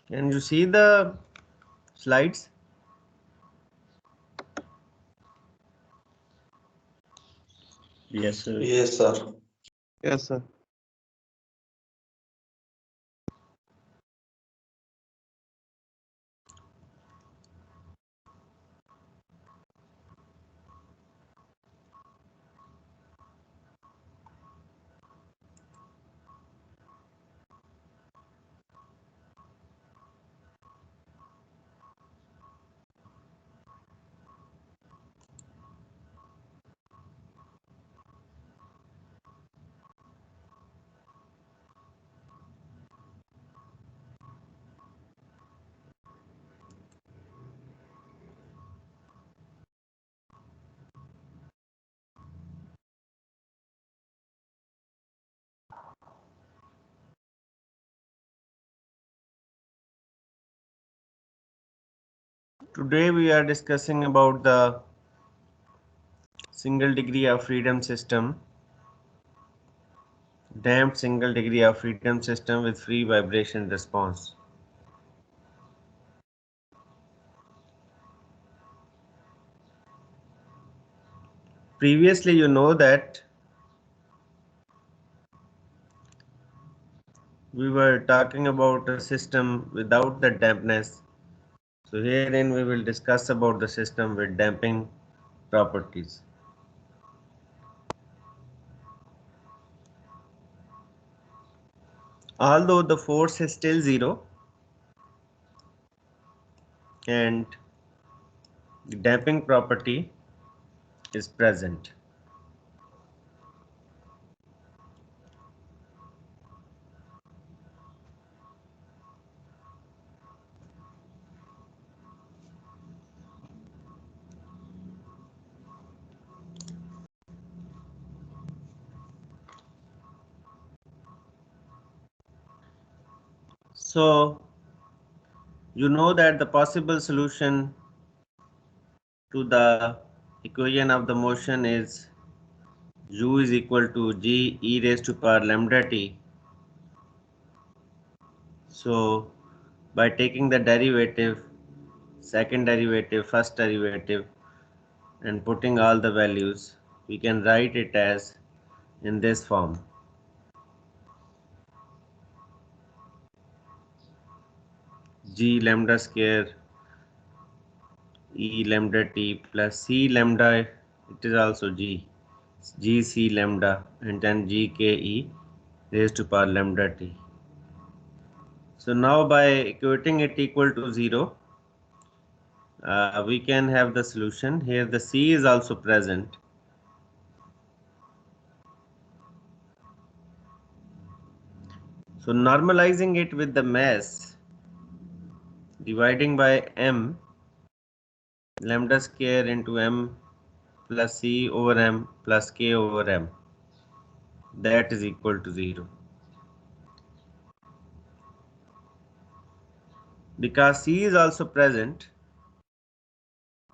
Can you see the slides? Yes, sir. Yes, sir. Yes, sir. Today we are discussing about the single degree of freedom system, damped single degree of freedom system with free vibration response. Previously, you know that we were talking about a system without the dampness. So herein we will discuss about the system with damping properties. Although the force is still zero and the damping property is present. So you know that the possible solution to the equation of the motion is u is equal to g e raised to power lambda t. So by taking the derivative, second derivative, first derivative, and putting all the values, we can write it as in this form. G lambda square E lambda t plus C lambda, it is also G, G C lambda, and then G K E raised to power lambda t. So now by equating it equal to 0, we can have the solution. Here the C is also present. So normalizing it with the mass, dividing by m, lambda square into m plus C over m plus K over m, that is equal to 0. Because C is also present,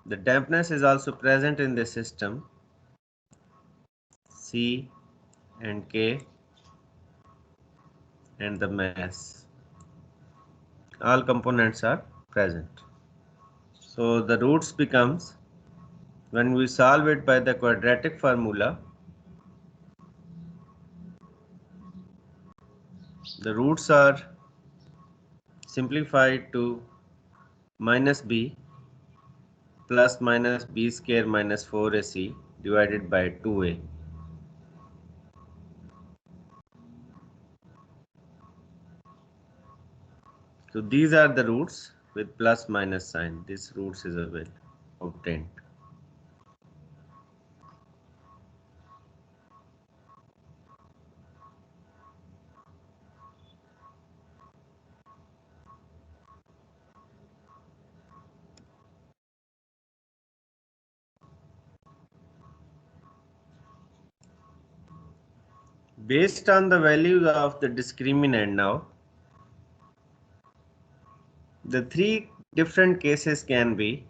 the dampness is also present in the system. C and K and the mass, all components are present. So the roots becomes, when we solve it by the quadratic formula, the roots are simplified to minus b plus minus b square minus 4ac divided by 2a. So these are the roots with plus minus sign. This roots is obtained. Based on the values of the discriminant now, the three different cases can be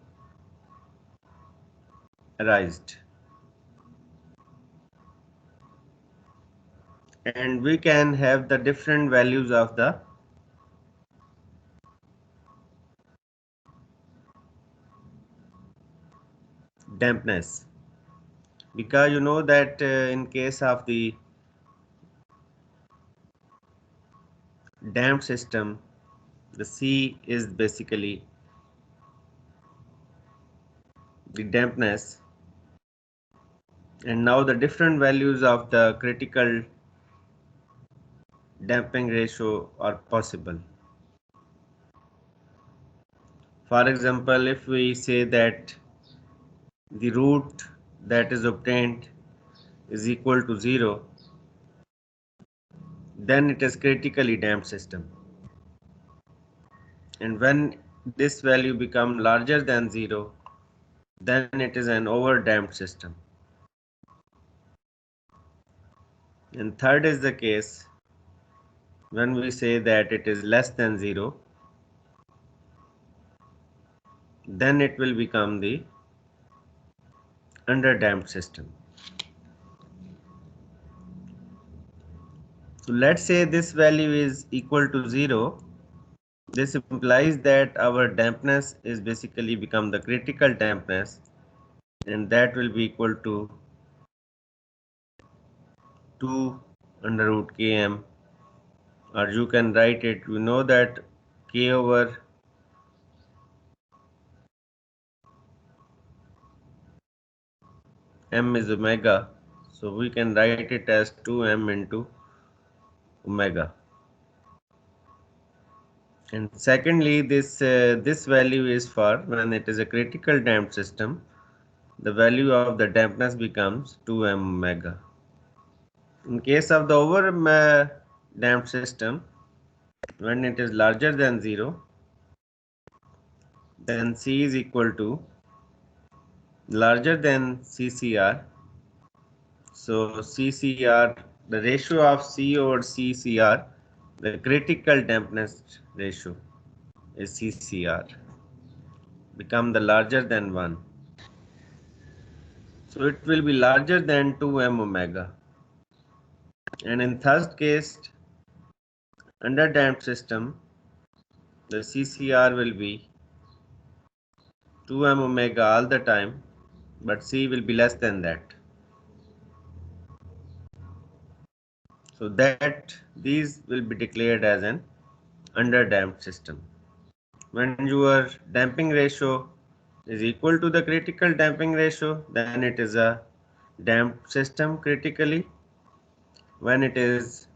arised. And we can have the different values of the dampness, because you know that in case of the damped system, the C is basically the dampness, and now the different values of the critical damping ratio are possible. For example, if we say that the root that is obtained is equal to 0, then it is critically damped system. And when this value becomes larger than 0, then it is an over damped system. And third is the case when we say that it is less than 0, then it will become the under damped system. So let's say this value is equal to 0. This implies that our dampness is basically become the critical dampness, and that will be equal to 2 under root km, or you can write it, you know that k over m is omega, so we can write it as 2m into omega. And secondly, this value is for when it is a critical damped system, the value of the dampness becomes 2m omega. In case of the over damped system, when it is larger than 0, then C is equal to larger than CCR. So CCR, the ratio of C over CCR, the critical dampness ratio is CCR, become the larger than 1. So it will be larger than 2m omega. And in third case, under damped system, the CCR will be 2m omega all the time, but C will be less than that. So that these will be declared as an under damped system. When your damping ratio is equal to the critical damping ratio, then it is a damped system critically. When it is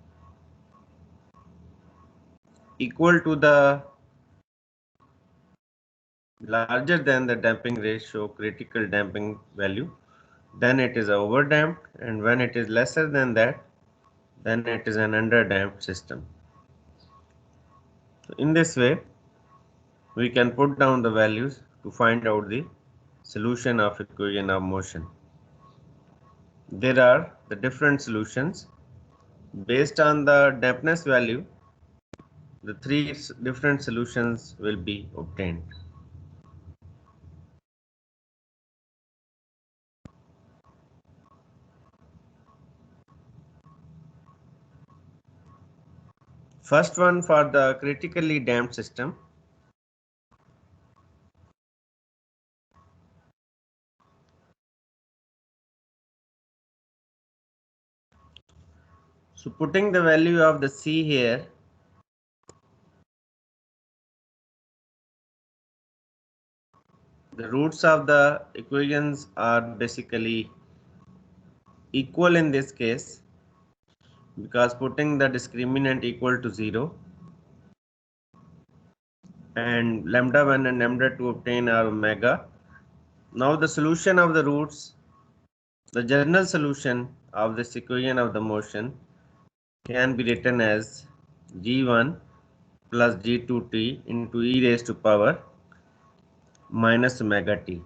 equal to the larger than the damping ratio critical damping value, then it is over damped, and when it is lesser than that, then it is an under damped system. So in this way, we can put down the values to find out the solution of equation of motion. There are the different solutions. Based on the dampness value, the three different solutions will be obtained. First one for the critically damped system. So putting the value of the C here, the roots of the equations are basically equal in this case, because putting the discriminant equal to 0 and lambda 1 and lambda 2 obtain our omega. Now the solution of the roots, the general solution of this equation of the motion can be written as g1 plus g2t into e raised to power minus omega t,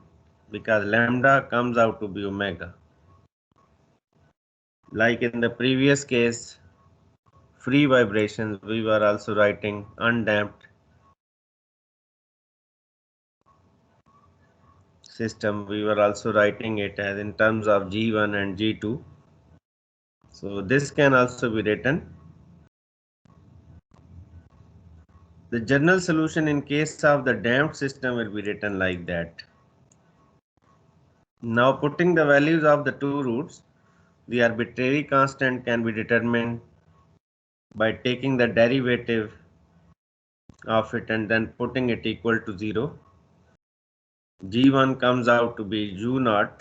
because lambda comes out to be omega. Like in the previous case, free vibrations, we were also writing undamped system, we were also writing it as in terms of g1 and g2. So this can also be written. The general solution in case of the damped system will be written like that. Now putting the values of the two roots, the arbitrary constant can be determined by taking the derivative of it and then putting it equal to 0. G1 comes out to be U0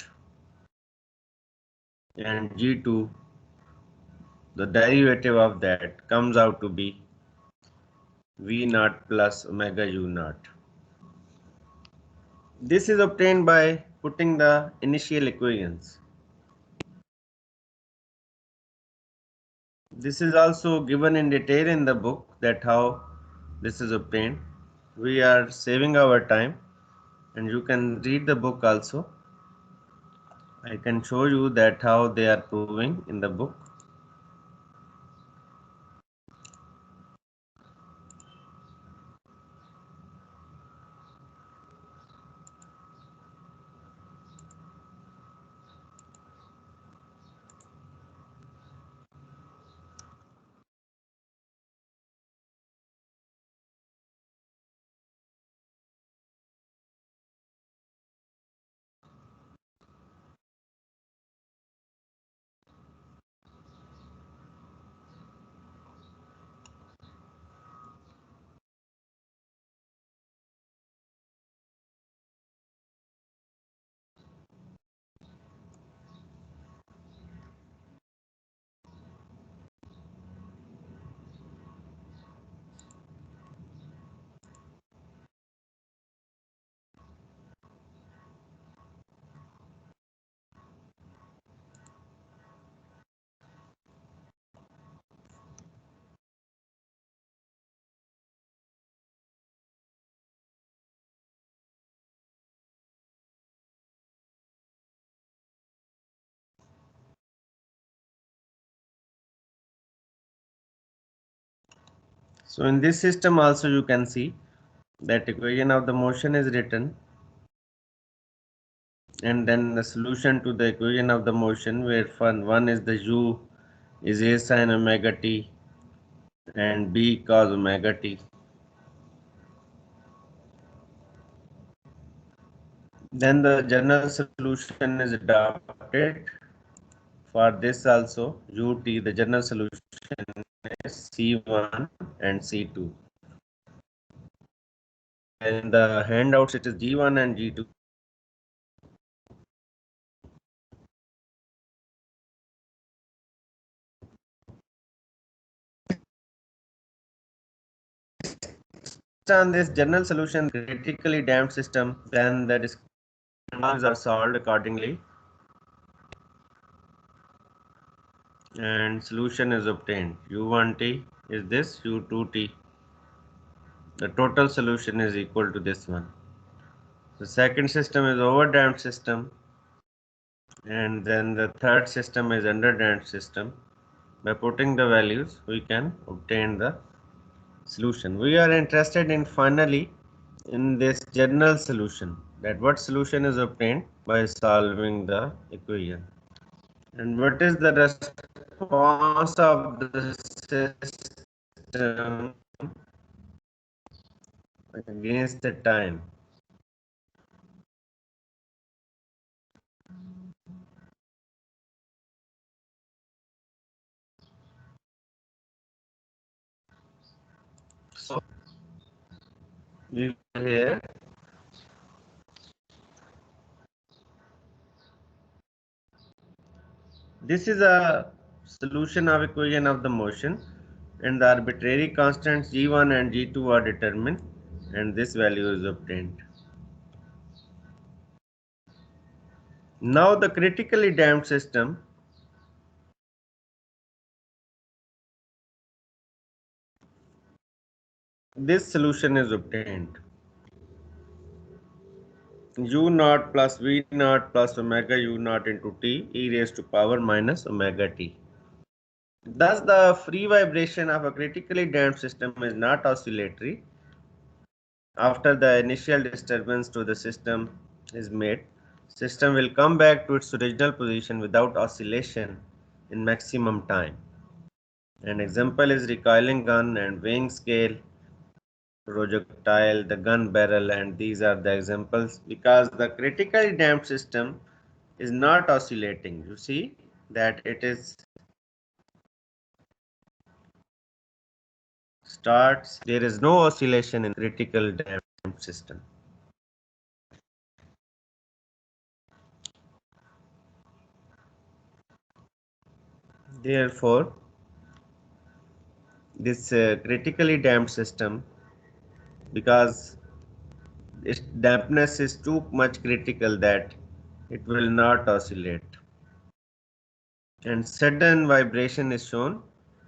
and G2, the derivative of that comes out to be V0 plus omega U0. This is obtained by putting the initial equations. This is also given in detail in the book that how this is obtained. We are saving our time and you can read the book also. I can show you that how they are proving in the book. So in this system also you can see that equation of the motion is written and then the solution to the equation of the motion where one is the u is a sin omega t and b cos omega t. Then the general solution is adopted for this also ut, the general solution is c1 and c2. In the handouts it is g1 and g2. On this general solution critically damped system, then the descriptions are solved accordingly and solution is obtained. U1t is this, U2t. The total solution is equal to this one. The second system is overdamped system and then the third system is underdamped system. By putting the values we can obtain the solution. We are interested in finally in this general solution, that what solution is obtained by solving the equation and what is the response of the system against the time. So we here this is a solution of equation of the motion and the arbitrary constants g1 and g2 are determined and this value is obtained. Now the critically damped system, this solution is obtained. U naught plus V naught plus omega U naught into T e raised to power minus omega T. Thus the free vibration of a critically damped system is not oscillatory. After the initial disturbance to the system is made, system will come back to its original position without oscillation in maximum time. An example is recoiling gun and weighing scale, projectile, the gun barrel, and these are the examples because the critically damped system is not oscillating. You see that it is starts, there is no oscillation in critical damped system. Therefore, this critically damped system, because its dampness is too much critical, that it will not oscillate, and sudden vibration is shown,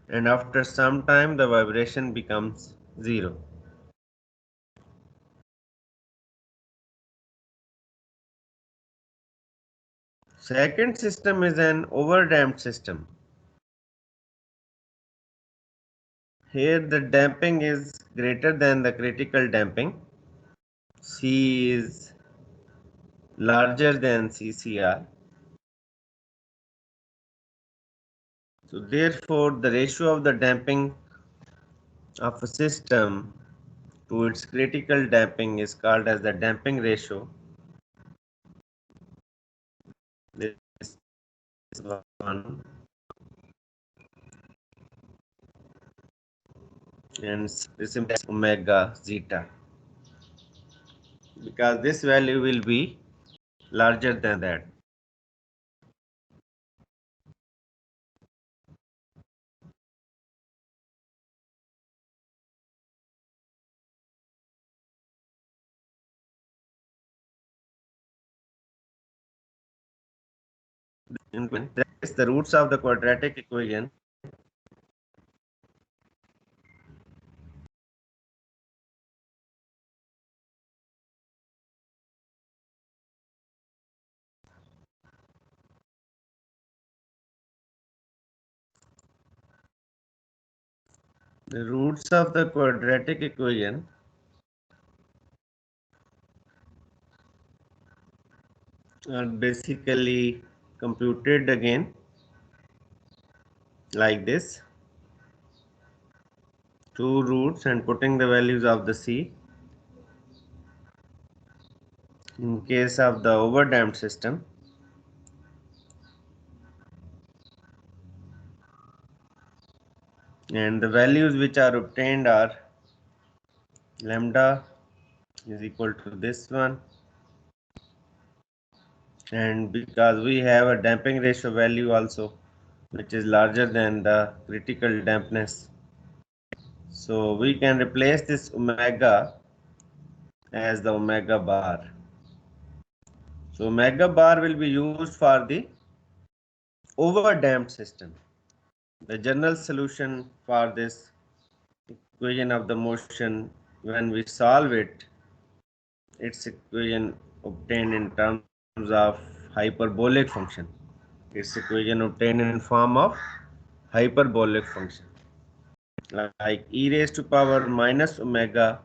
and after some time the vibration becomes zero. Second system is an overdamped system. Here the damping is greater than the critical damping. C is larger than CCR. So therefore the ratio of the damping of a system to its critical damping is called as the damping ratio. This one, and this is omega zeta, because this value will be larger than that. That is the roots of the quadratic equation. The roots of the quadratic equation are basically computed again like this. Two roots and putting the values of the C. In case of the overdamped system, and the values which are obtained are lambda is equal to this one, and because we have a damping ratio value also which is larger than the critical dampness, so we can replace this omega as the omega bar. So omega bar will be used for the overdamped system. The general solution for this equation of the motion, when we solve it, its equation obtained in terms of hyperbolic function. Its equation obtained in form of hyperbolic function, like e raised to power minus omega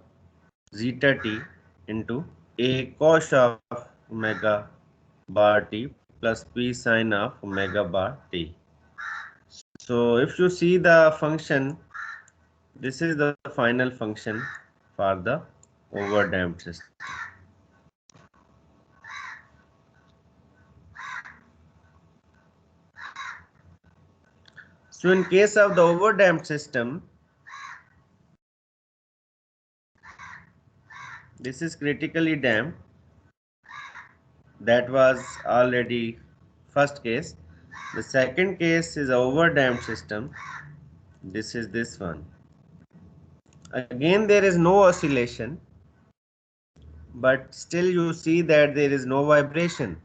zeta t into a cos of omega bar t plus p sine of omega bar t. So if you see the function, this is the final function for the overdamped system. So in case of the overdamped system, this is critically damped. That was already first case. The second case is overdamped system. This is this one. Again, there is no oscillation, but still you see that there is no vibration.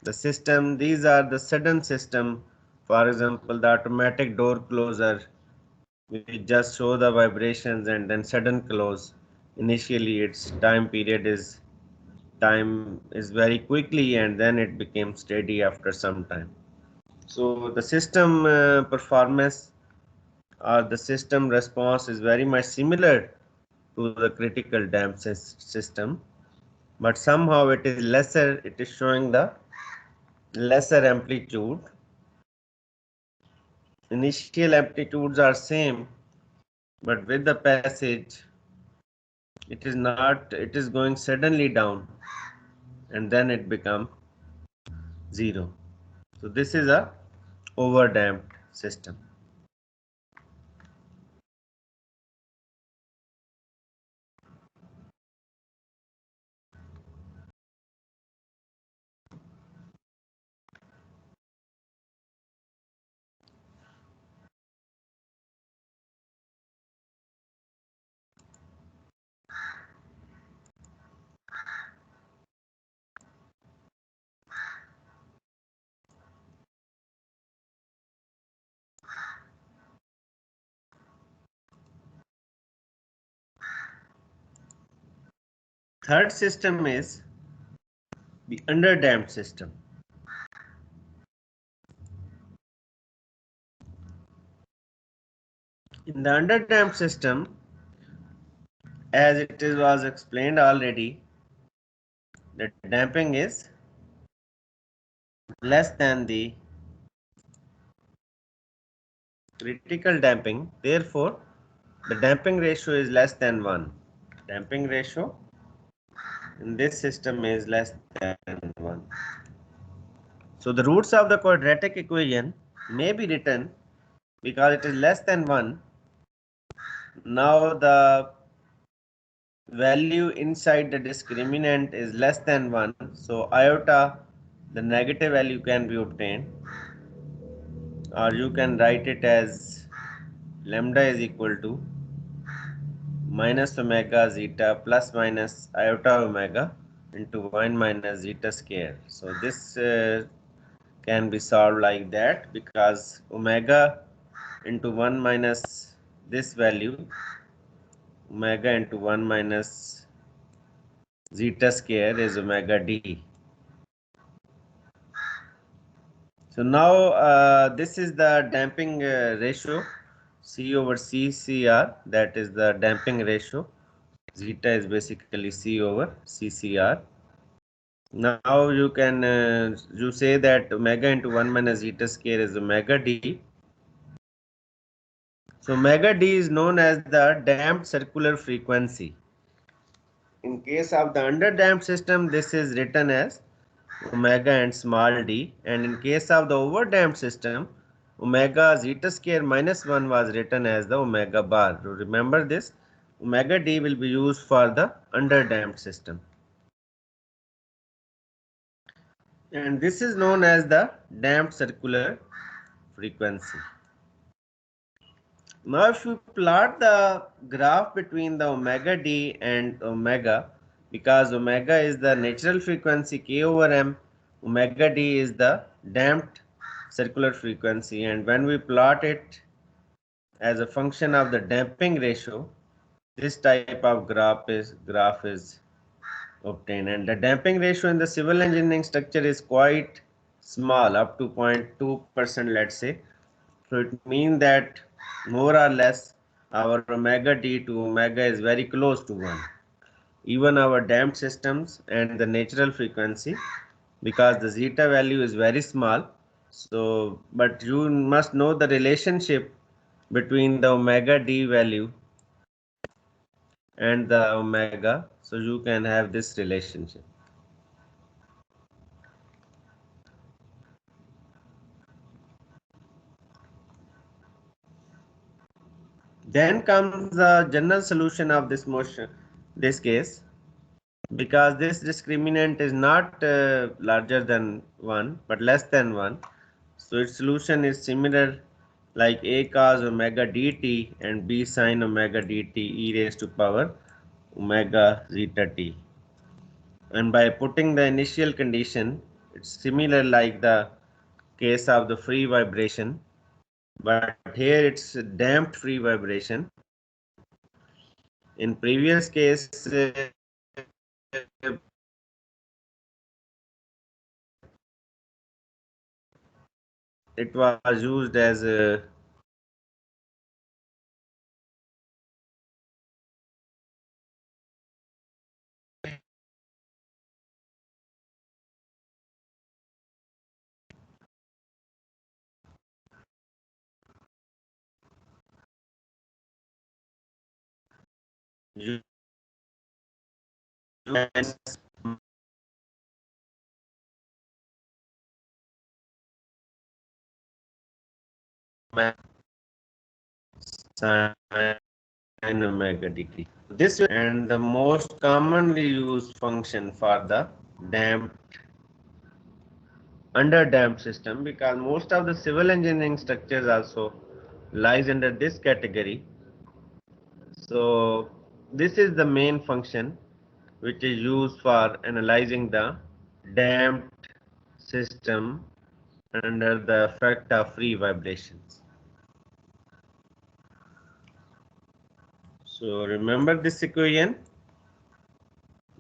The system, these are the sudden system. For example, the automatic door closer, we just show the vibrations and then sudden close. Initially its time is very quickly, and then it became steady after some time. So the system performance or the system response is very much similar to the critical damped system, but somehow it is lesser. It is showing the lesser amplitude. Initial amplitudes are same, but with the passage it is not, it is going suddenly down, and then it become 0. So this is a overdamped system. Third system is the underdamped system. In the underdamped system, as was explained already, the damping is less than the critical damping. Therefore, the damping ratio is less than 1. Damping ratio in this system is less than 1. So the roots of the quadratic equation may be written because it is less than 1. Now the value inside the discriminant is less than 1. So iota, the negative value, can be obtained, or you can write it as lambda is equal to minus omega zeta plus minus iota omega into 1 minus zeta square. So this can be solved like that, because omega into 1 minus this value, omega into 1 minus zeta square, is omega d. So now this is the damping ratio, C over CCR, that is the damping ratio. Zeta is basically C over CCR. Now you can you say that omega into 1 minus zeta square is omega d. So omega d is known as the damped circular frequency. In case of the underdamped system, this is written as omega and small d, and in case of the overdamped system, omega zeta square minus 1 was written as the omega bar. So remember this, omega d will be used for the underdamped system. And this is known as the damped circular frequency. Now if you plot the graph between the omega d and omega, because omega is the natural frequency k over m, omega d is the damped circular frequency, and when we plot it as a function of the damping ratio, this type of graph is obtained. And the damping ratio in the civil engineering structure is quite small, up to 0.2%, let's say. So it means that more or less our omega d to omega is very close to 1. Even our damped systems and the natural frequency, because the zeta value is very small. So, but you must know the relationship between the omega d value and the omega, so you can have this relationship. Then comes the general solution of this case, because this discriminant is not larger than 1 but less than 1. So its solution is similar, like a cos omega dt and b sin omega dt e raised to power omega zeta t. And by putting the initial condition, it's similar like the case of the free vibration, but here it's damped free vibration. In previous case, it was used as a sine omega dt. This and the most commonly used function for the damped under damped system, because most of the civil engineering structures also lies under this category. So this is the main function which is used for analyzing the damped system under the effect of free vibrations. So remember this equation.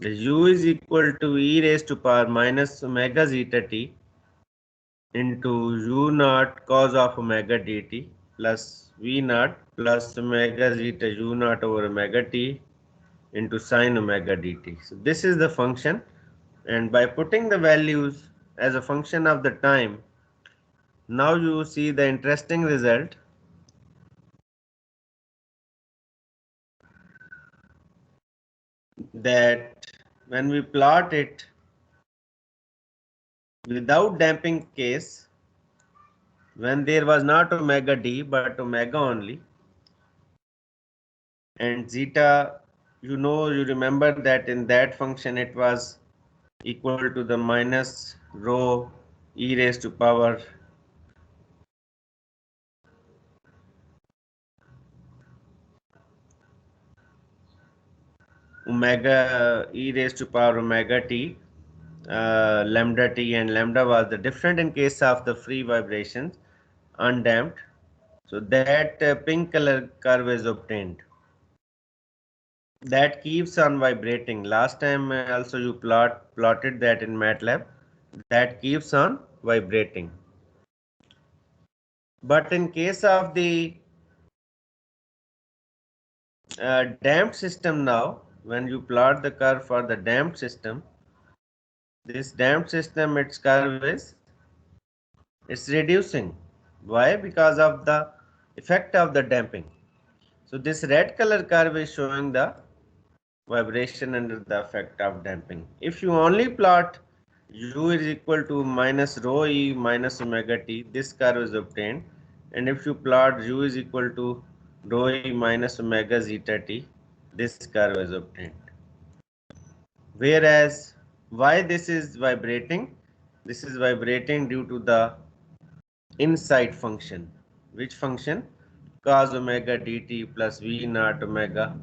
The U is equal to e raised to power minus omega zeta t into u naught cos of omega dt plus v naught plus omega zeta u naught over omega t into sine omega dt. So this is the function, and by putting the values as a function of the time, now you see the interesting result that when we plot it without damping case, when there was not omega d but omega only, and zeta, you remember that in that function it was equal to the minus rho e raised to power omega e raised to power omega t, lambda t, and lambda was the different in case of the free vibrations undamped. So that pink color curve is obtained. That keeps on vibrating. Last time also you plotted that in MATLAB. That keeps on vibrating. But in case of the damped system now, when you plot the curve for the damped system, this damped system, its curve is it's reducing. Why? Because of the effect of the damping. So this red color curve is showing the vibration under the effect of damping. If you only plot u is equal to minus rho e minus omega t, this curve is obtained. And if you plot u is equal to rho e minus omega zeta t, this curve is obtained. Whereas why this is vibrating? This is vibrating due to the inside function. Which function? Cos omega dt plus v naught omega.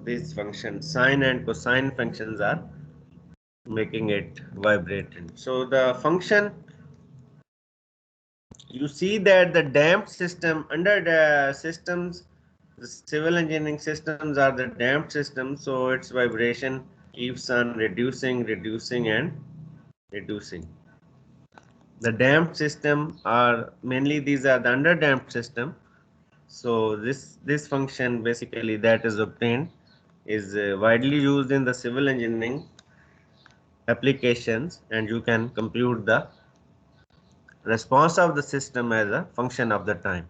These functions, sine and cosine functions, are making it vibrating. So the function, you see that the damped system under the systems, the civil engineering systems are the damped systems, so its vibration keeps on reducing and reducing. The damped system are mainly, these are the under damped system. So this function basically that is obtained is widely used in the civil engineering applications, and you can compute the response of the system as a function of the time.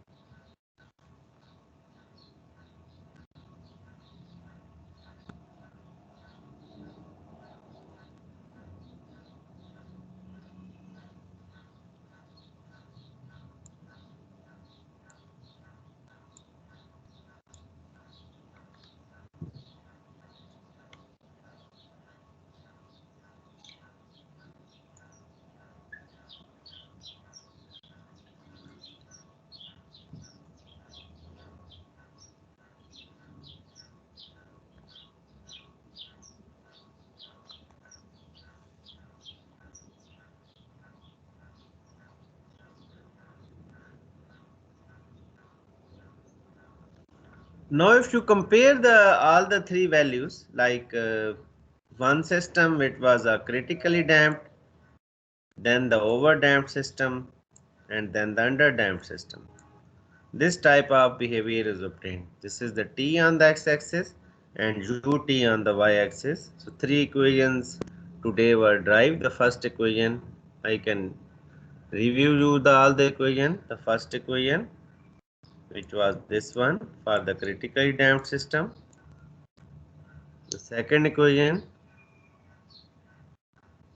Now if you compare the all the three values, like one system it was a critically damped, then the over damped system, and then the under damped system, this type of behavior is obtained. This is the t on the x-axis and ut on the y-axis. So three equations today were derived. The first equation, I can review you all the equation. The first equation, which was this one for the critically damped system. The second equation,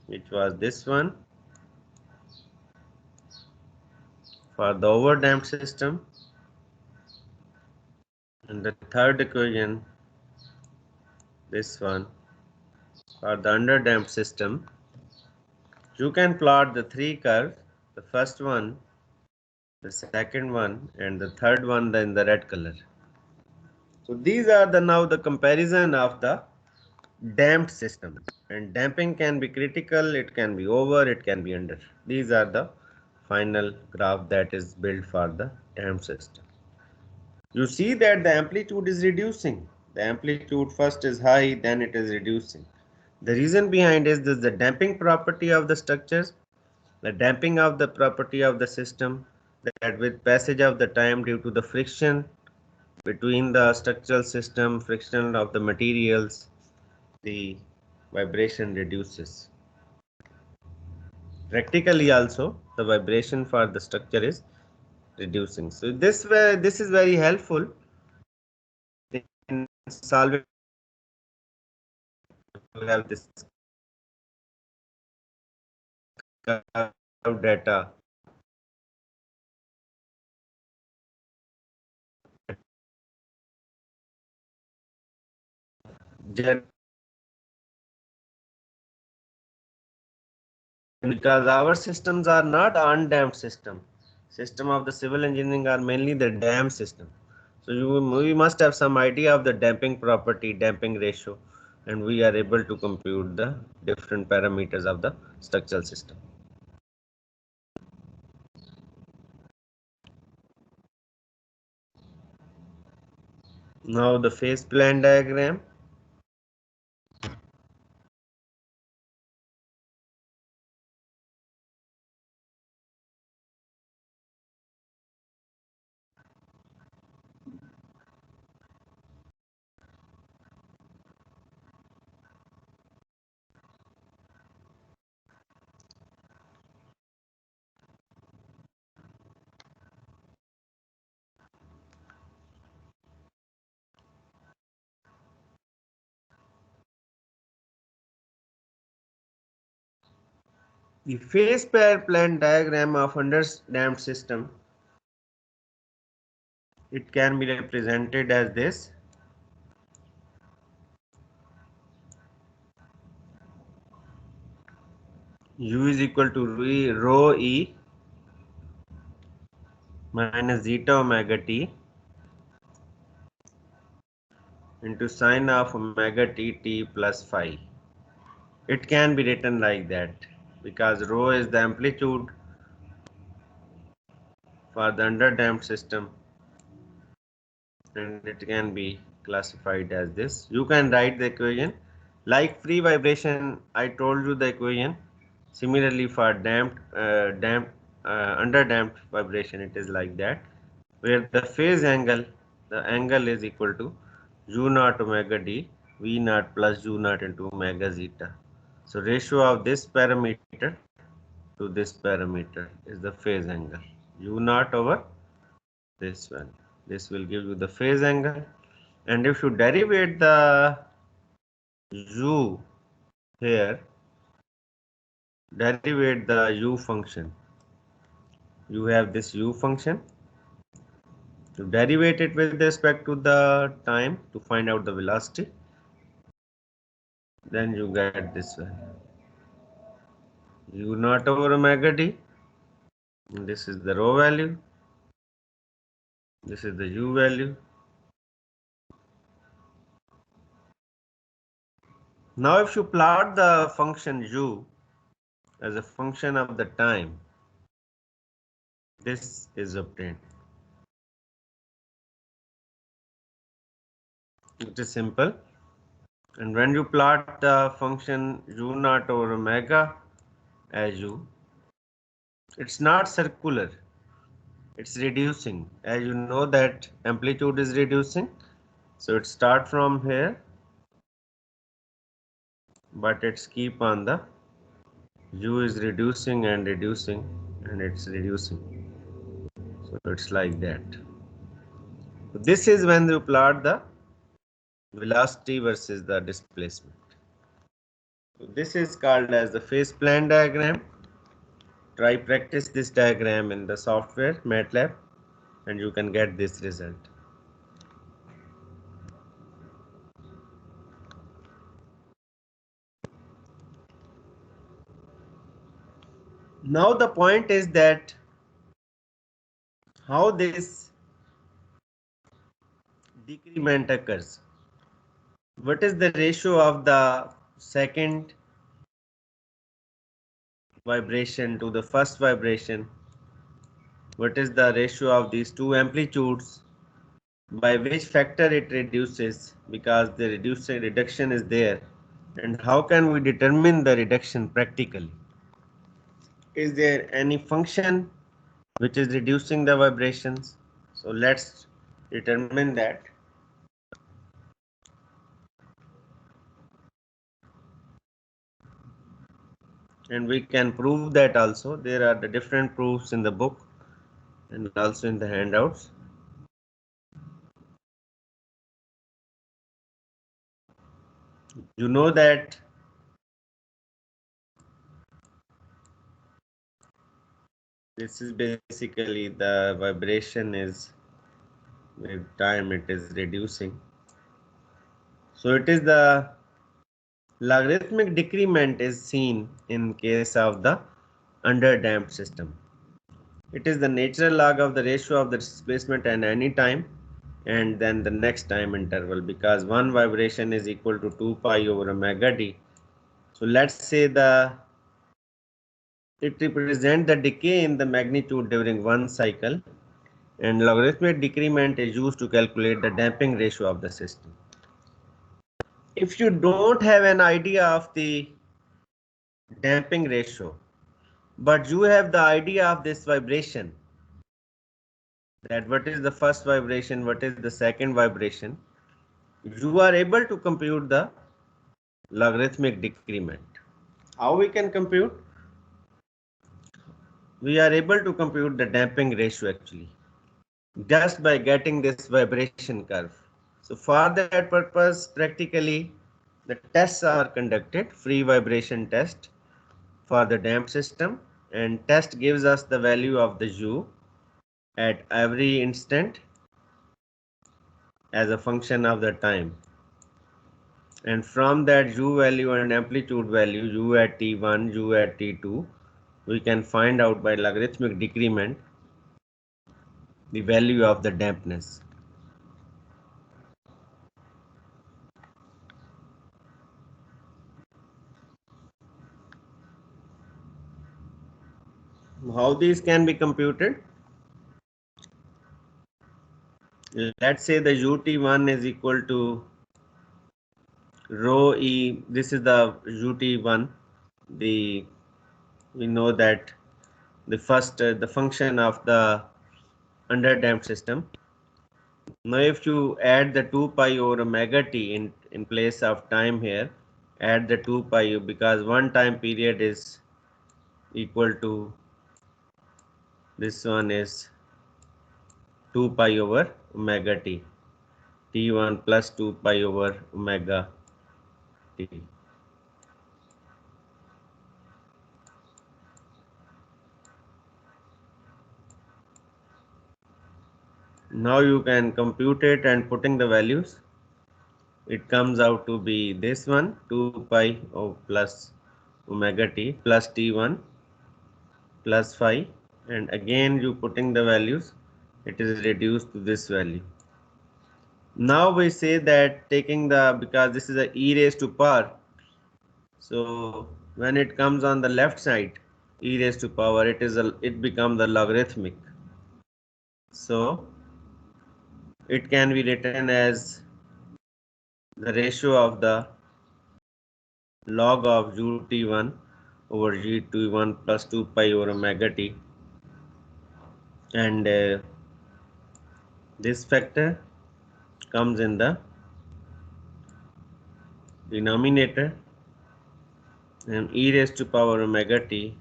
which was this one for the over damped system. And the third equation, this one, for the underdamped system, you can plot the three curves, the first one, the second one, and the third one in the red color. So these are the now the comparison of the damped system, and damping can be critical, it can be over, it can be under. These are the final graph that is built for the damped system. You see that the amplitude is reducing. The amplitude first is high, then it is reducing. The reason behind is this, the damping property of the structures, the damping of the property of the system, that with passage of the time due to the friction between the structural system, friction of the materials, the vibration reduces. Practically also, the vibration for the structure is reducing. So this way, this is very helpful in solving. You have this curve data. Because our systems are not undamped system. System of the civil engineering are mainly the damped system. So we must have some idea of the damping property, damping ratio, and we are able to compute the different parameters of the structural system. Now the phase plan diagram. The phase pair plan diagram of underdamped system, it can be represented as this. U is equal to rho E minus zeta omega t into sine of omega t plus phi. It can be written like that because rho is the amplitude for the underdamped system, and it can be classified as this. You can write the equation like free vibration. I told you the equation. Similarly, for underdamped vibration, it is like that, where the phase angle, the angle is equal to u naught omega d v naught plus u naught into omega zeta. So ratio of this parameter to this parameter is the phase angle, u naught over this one. This will give you the phase angle, and if you derivate the u here, derivate the u function, you have this u function. To derivate it with respect to the time to find out the velocity, then you get this one, u naught over omega d. And this is the rho value, this is the u value. Now if you plot the function u as a function of the time, this is obtained. It is simple. And when you plot the function u naught over omega as u, it's not circular, it's reducing. As you know that amplitude is reducing, so it start from here, but it's keep on the u is reducing and reducing, and it's reducing. So it's like that. So this is when you plot the velocity versus the displacement. So this is called as the phase plan diagram. Try practice this diagram in the software MATLAB, and you can get this result. Now the point is that how this decrement occurs. What is the ratio of the second vibration to the first vibration? What is the ratio of these two amplitudes? By which factor it reduces, because the reduction is there. And how can we determine the reduction practically? Is there any function which is reducing the vibrations? So let's determine that. And we can prove that also. There are the different proofs in the book and also in the handouts. You know that this is basically the vibration is with time it is reducing. So it is the logarithmic decrement is seen in case of the underdamped system. It is the natural log of the ratio of the displacement at any time and then the next time interval, because one vibration is equal to 2 pi over omega d. So let's say it represents the decay in the magnitude during one cycle, and logarithmic decrement is used to calculate the damping ratio of the system. If you don't have an idea of the damping ratio, but you have the idea of this vibration, that what is the first vibration, what is the second vibration, you are able to compute the logarithmic decrement. How we can compute? We are able to compute the damping ratio actually just by getting this vibration curve. So for that purpose, practically the tests are conducted, free vibration test for the damped system, and test gives us the value of the u at every instant as a function of the time. And from that u value and amplitude value, u at t1, u at t2, we can find out by logarithmic decrement the value of the dampness. How these can be computed? Let's say the ut1 is equal to rho e. This is the ut1. We know that the first the function of the underdamped system. Now if you add the 2 pi over omega t in place of time here, add the 2 pi u, because one time period is equal to, this one is 2 pi over omega t, t1 plus 2 pi over omega t. Now you can compute it and putting the values, it comes out to be this one, 2 pi plus omega t plus t1 plus phi, and again you putting the values, it is reduced to this value. Now we say that taking the, because this is a e raised to power, so when it comes on the left side, e raised to power, it becomes the logarithmic. So it can be written as the ratio of the log of ut1 over g21 plus 2 pi over omega t, and this factor comes in the denominator, and e raised to power omega t,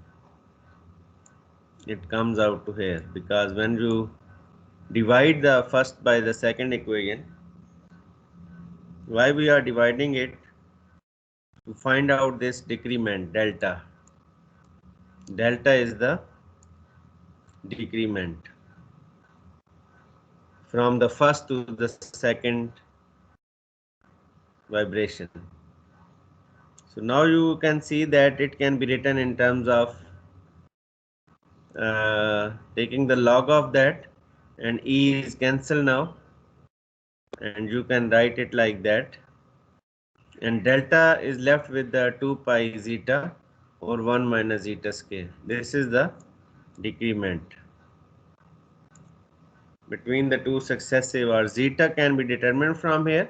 it comes out to here, because when you divide the first by the second equation, why we are dividing it? To find out this decrement delta. Delta is the decrement from the first to the second vibration. So now you can see that it can be written in terms of taking the log of that, and E is cancelled now, and you can write it like that, and delta is left with the 2 pi zeta or 1 minus zeta square. This is the decrement between the two successive, or zeta can be determined from here.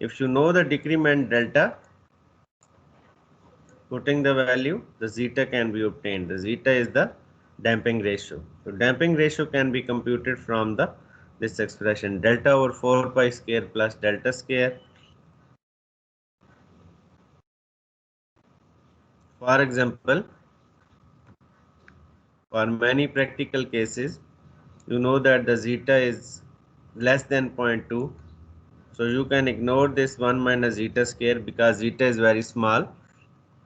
If you know the decrement delta, putting the value, the zeta can be obtained. The zeta is the damping ratio. So damping ratio can be computed from the this expression, delta over 4 pi square plus delta square. For example, for many practical cases, you know that the zeta is less than 0.2. So you can ignore this 1 minus zeta square because zeta is very small.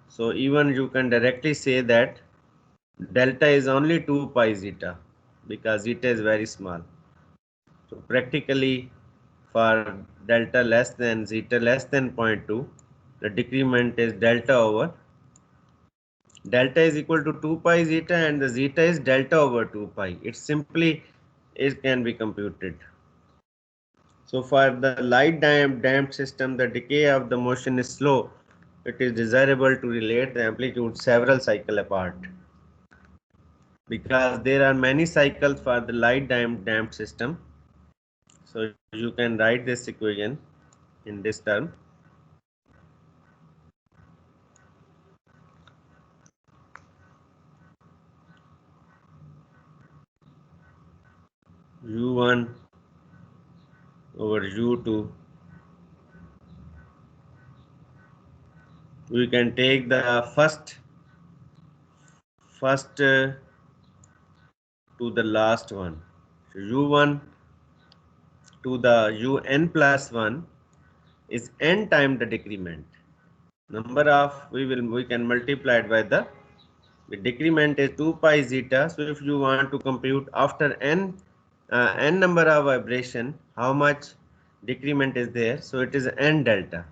So even you can directly say that delta is only 2 pi zeta because zeta is very small. So practically for delta less than zeta less than 0.2, the decrement is delta over delta is equal to 2 pi zeta, and the zeta is delta over 2 pi. It simply it can be computed. So for the light damped system, the decay of the motion is slow. It is desirable to relate the amplitude several cycles apart, because there are many cycles for the light damped system. So you can write this equation in this term. U1 over U2. We can take the first to the last one. So U1 to the UN plus 1 is n time the decrement. Number of we can multiply it by the decrement is 2 pi zeta. So if you want to compute after n number of vibration, how much decrement is there? So it is n delta,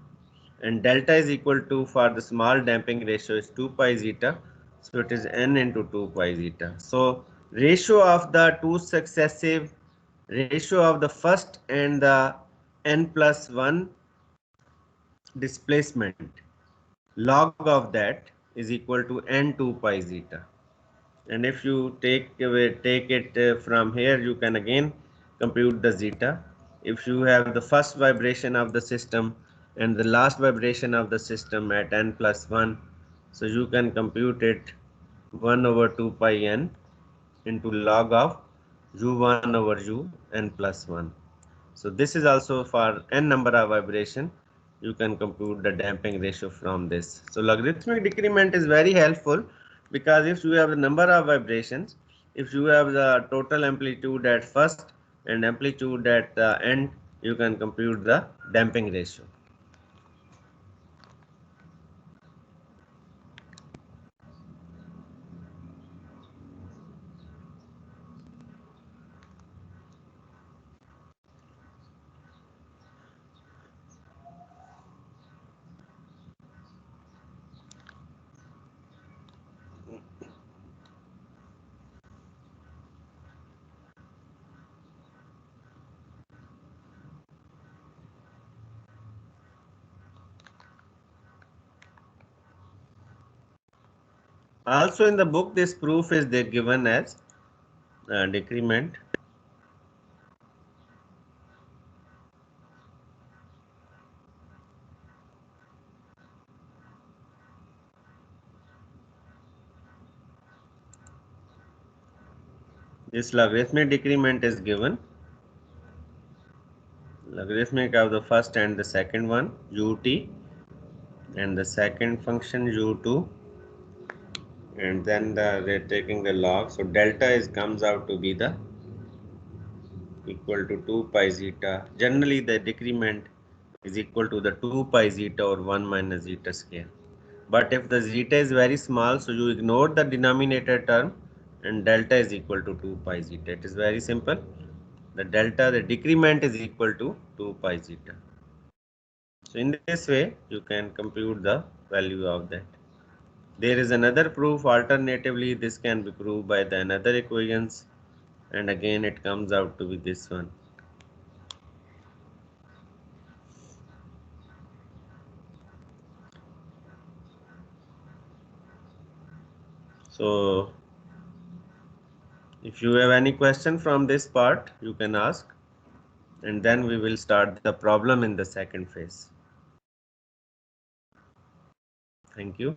and delta is equal to, for the small damping ratio is 2 pi zeta. So it is n into 2 pi zeta. So ratio of the two successive, ratio of the first and the n plus 1 displacement, log of that is equal to n 2 pi zeta. And if you take it from here, you can again compute the zeta. If you have the first vibration of the system and the last vibration of the system at n plus 1, so you can compute it 1 over 2 pi n into log of u1 over u n plus 1. So this is also for n number of vibration. You can compute the damping ratio from this. So logarithmic decrement is very helpful, because if you have the number of vibrations, if you have the total amplitude at first and amplitude at the end, you can compute the damping ratio. Also in the book, this proof is there given as decrement. This logarithmic decrement is given. Logarithmic of the first and the second one, ut, and the second function u2, and then they're taking the log. So delta is comes out to be the equal to 2 pi zeta. Generally the decrement is equal to the 2 pi zeta or 1 minus zeta square. But if the zeta is very small, so you ignore the denominator term, and delta is equal to 2 pi zeta. It is very simple. The delta, the decrement is equal to 2 pi zeta. So in this way, you can compute the value of that There is another proof. Alternatively, this can be proved by the another equations, and again it comes out to be this one. So if you have any question from this part, you can ask, and then we will start the problem in the second phase. Thank you.